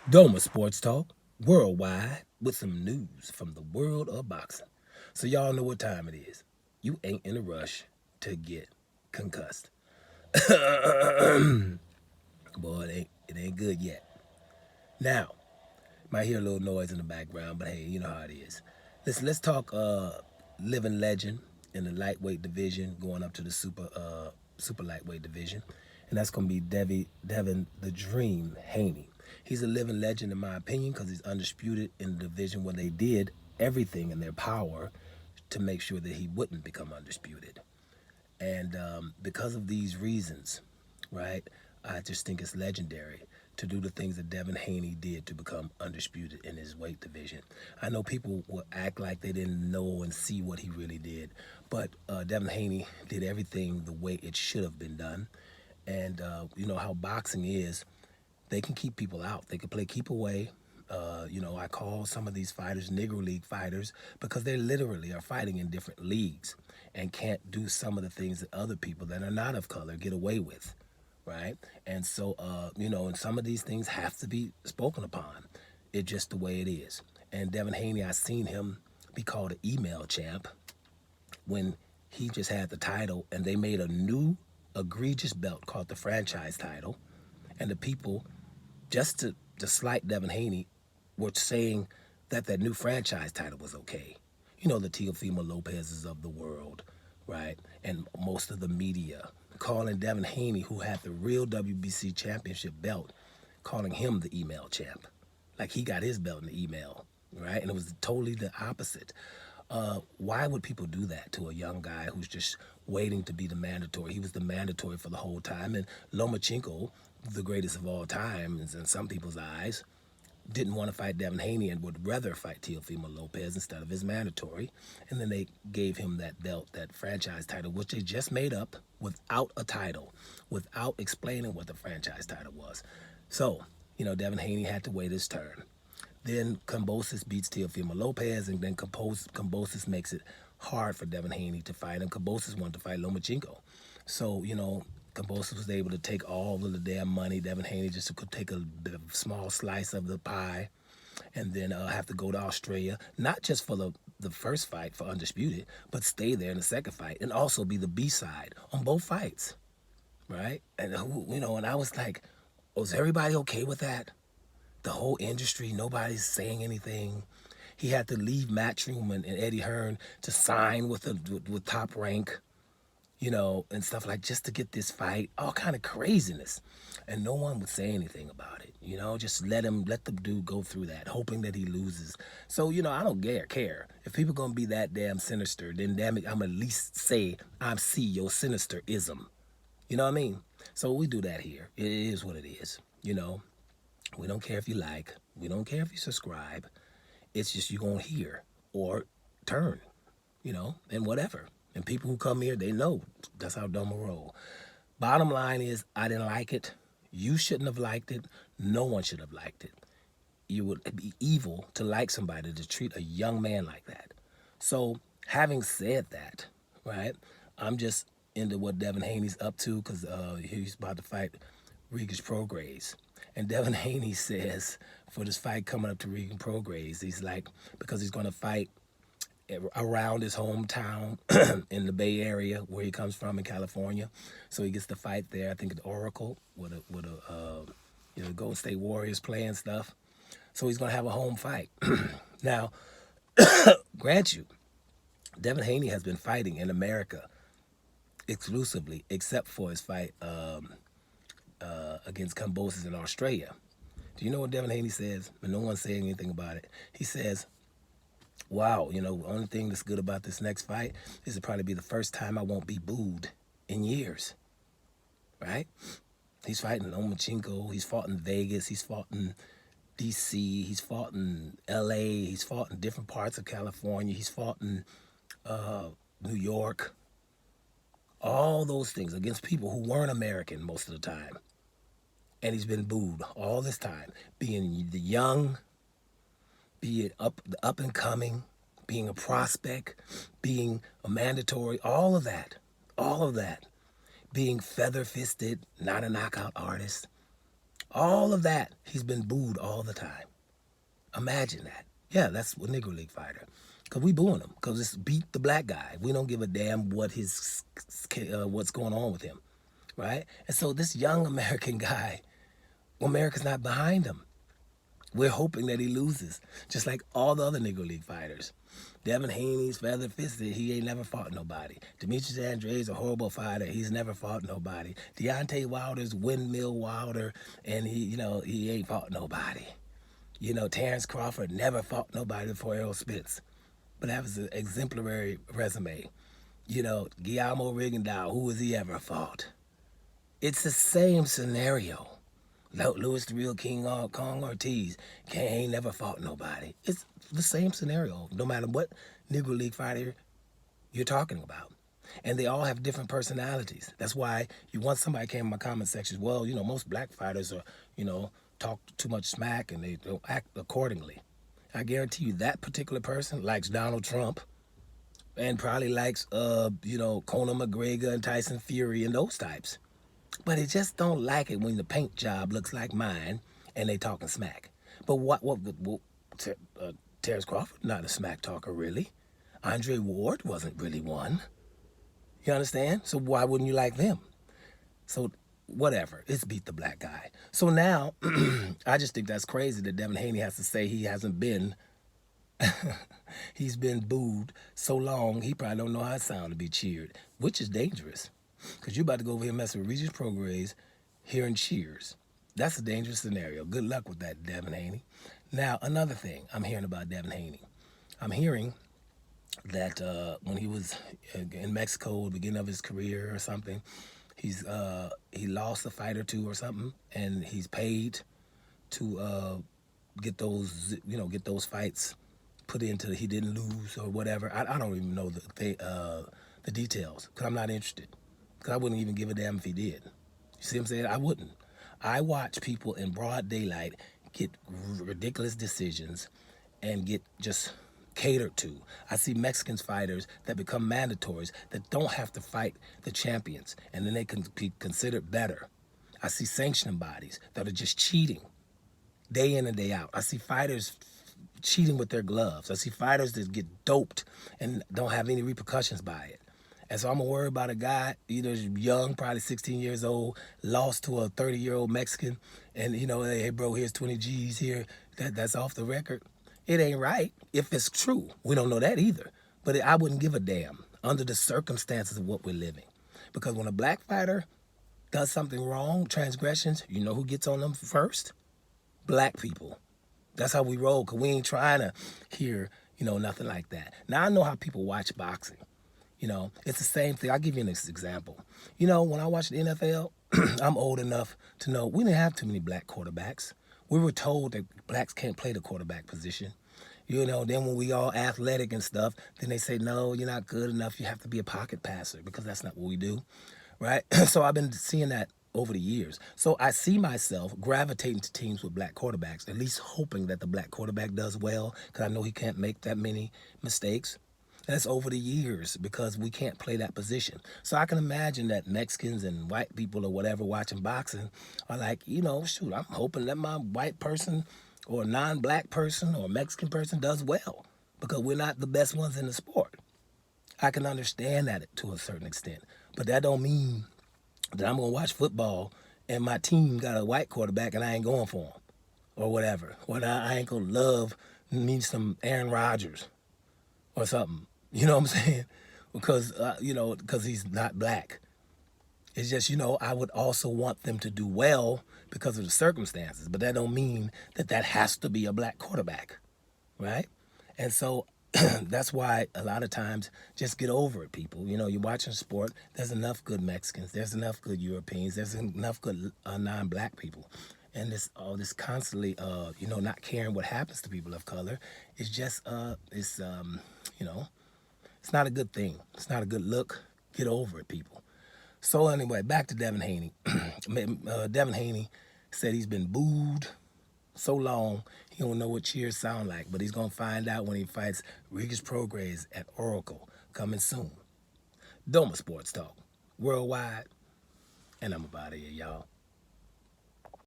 Doma Sports Talk, worldwide, with some news from the world of boxing. So y'all know what time it is. You ain't in a rush to get concussed. Boy, it ain't good yet. Now, might hear a little noise in the background, but hey, you know how it is. Let's talk living legend in the lightweight division, going up to the super lightweight division, and that's gonna be Devin the Dream Haney. He's a living legend in my opinion because he's undisputed in the division where they did everything in their power to make sure that he wouldn't become undisputed. And because of these reasons, right, I just think it's legendary to do the things that Devin Haney did to become undisputed in his weight division. I know people will act like they didn't know and see what he really did, but Devin Haney did everything the way it should have been done. And you know how boxing is, they can keep people out. They can play keep away. I call some of these fighters Negro League fighters because they literally are fighting in different leagues and can't do some of the things that other people that are not of color get away with, right? And so, and some of these things have to be spoken upon. It's just the way it is. And Devin Haney, I seen him be called an email champ when he just had the title, and they made a new egregious belt called the franchise title, and the people just to slight Devin Haney, were saying that that new franchise title was okay. You know, the Teofimo Lopez's of the world, right? And most of the media calling Devin Haney, who had the real WBC championship belt, calling him the email champ. Like he got his belt in the email, right? And it was totally the opposite. Why would people do that to a young guy who's just waiting to be the mandatory? He was the mandatory for the whole time. And Lomachenko, the greatest of all time, in some people's eyes, didn't want to fight Devin Haney and would rather fight Teofimo Lopez instead of his mandatory. And then they gave him that belt, that franchise title, which they just made up without a title, without explaining what the franchise title was. So, Devin Haney had to wait his turn. Then Kambosos beats Teofimo Lopez, and then Kambosos makes it hard for Devin Haney to fight him. Kambosos wanted to fight Lomachenko. So, Kambosos was able to take all of the damn money. Devin Haney just could take a small slice of the pie and then have to go to Australia, not just for the first fight for Undisputed, but stay there in the second fight and also be the B-side on both fights, right? And, and I was like, was everybody okay with that? The whole industry, nobody's saying anything. He had to leave Matchroom and Eddie Hearn to sign with Top Rank, and stuff like just to get this fight, all kind of craziness. And no one would say anything about it, just let the dude go through that, hoping that he loses. So, I don't care. If people gonna be that damn sinister, then damn it, I'm at least say I see your sinisterism. You know what I mean? So we do that here. It is what it is. We don't care if you like. We don't care if you subscribe. It's just you gonna hear or turn, and whatever. And people who come here, they know that's how Doma roll. Bottom line is, I didn't like it. You shouldn't have liked it. No one should have liked it. You would be evil to like somebody to treat a young man like that. So, having said that, right, I'm just into what Devin Haney's up to because he's about to fight Regis Prograis. And Devin Haney says for this fight coming up to Regan Prograis, he's like, because he's going to fight around his hometown in the Bay Area where he comes from in California. So he gets to fight there, I think at Oracle with Golden State Warriors playing stuff. So he's going to have a home fight. Now, grant you, Devin Haney has been fighting in America exclusively, except for his fight against Kambosos in Australia. Do you know what Devin Haney says? And no one's saying anything about it. He says, wow, the only thing that's good about this next fight is it'll probably be the first time I won't be booed in years, right? He's fighting Lomachenko. He's fought in Vegas. He's fought in D.C. He's fought in L.A. He's fought in different parts of California. He's fought in New York. All those things against people who weren't American most of the time. And he's been booed all this time, being the young, being up and coming, being a prospect, being a mandatory, all of that, being feather-fisted, not a knockout artist, All of that, he's been booed all the time. Imagine that. Yeah, that's a Negro League fighter. Because we booing him. Because it's beat the black guy. We don't give a damn what what's going on with him. Right? And so this young American guy, America's not behind him. We're hoping that he loses, just like all the other Negro League fighters. Devin Haney's feather fisted. He ain't never fought nobody. Demetrius Andre's a horrible fighter. He's never fought nobody. Deontay Wilder's windmill Wilder, and he ain't fought nobody. Terrence Crawford never fought nobody before Errol Spence, but that was an exemplary resume. Guillermo Rigondeaux, who has he ever fought? It's the same scenario. Louis the Real King Kong Ortiz ain't never fought nobody. It's the same scenario, no matter what Negro League fighter you're talking about. And they all have different personalities. That's why once somebody came in my comment section, well, most black fighters are, talk too much smack and they don't act accordingly. I guarantee you that particular person likes Donald Trump and probably likes, Conor McGregor and Tyson Fury and those types. But they just don't like it when the paint job looks like mine and they talking smack. But Terrence Crawford, not a smack talker, really. Andre Ward wasn't really one. You understand? So why wouldn't you like them? So whatever, it's beat the black guy. So now, I just think that's crazy that Devin Haney has to say he hasn't been, he's been booed so long, he probably don't know how it sounds to be cheered, which is dangerous. Because you're about to go over here and mess with Regis Prograis hearing cheers. That's a dangerous scenario. Good luck with that, Devin Haney. Now, another thing I'm hearing about Devin Haney. I'm hearing that when he was in Mexico at the beginning of his career or something, he lost a fight or two or something, and he's paid to get those fights put into he didn't lose or whatever. I don't even know the details because I'm not interested. Because I wouldn't even give a damn if he did. You see what I'm saying? I wouldn't. I watch people in broad daylight get ridiculous decisions and get just catered to. I see Mexican fighters that become mandatories that don't have to fight the champions, and then they can be considered better. I see sanctioning bodies that are just cheating day in and day out. I see fighters cheating with their gloves. I see fighters that get doped and don't have any repercussions by it. And so I'm gonna worry about a guy, either young, probably 16 years old, lost to a 30-year-old Mexican, and hey bro, here's 20 G's here. That's off the record. It ain't right if it's true. We don't know that either. But I wouldn't give a damn under the circumstances of what we're living. Because when a black fighter does something wrong, transgressions, you know who gets on them first? Black people. That's how we roll, because we ain't trying to hear, nothing like that. Now, I know how people watch boxing. It's the same thing. I'll give you an example. When I watch the NFL, I'm old enough to know we didn't have too many black quarterbacks. We were told that blacks can't play the quarterback position. Then when we all athletic and stuff, then they say, no, you're not good enough. You have to be a pocket passer, because that's not what we do, right? So I've been seeing that over the years. So I see myself gravitating to teams with black quarterbacks, at least hoping that the black quarterback does well, because I know he can't make that many mistakes. That's over the years, because we can't play that position. So I can imagine that Mexicans and white people or whatever watching boxing are like, shoot, I'm hoping that my white person or non-black person or Mexican person does well, because we're not the best ones in the sport. I can understand that to a certain extent, but that don't mean that I'm going to watch football and my team got a white quarterback and I ain't going for him or whatever. Or I ain't going to love me some Aaron Rodgers or something. You know what I'm saying? Because, because he's not black. It's just, I would also want them to do well because of the circumstances. But that don't mean that has to be a black quarterback, right? And so that's why a lot of times just get over it, people. You're watching sport. There's enough good Mexicans. There's enough good Europeans. There's enough good non-black people. And all this constantly, not caring what happens to people of color is just, it's not a good thing. It's not a good look. Get over it, people. So anyway, back to Devin Haney. Devin Haney said he's been booed so long, he don't know what cheers sound like, but he's going to find out when he fights Regis Prograis at Oracle, coming soon. Doma Sports Talk, worldwide, and I'm about here, y'all.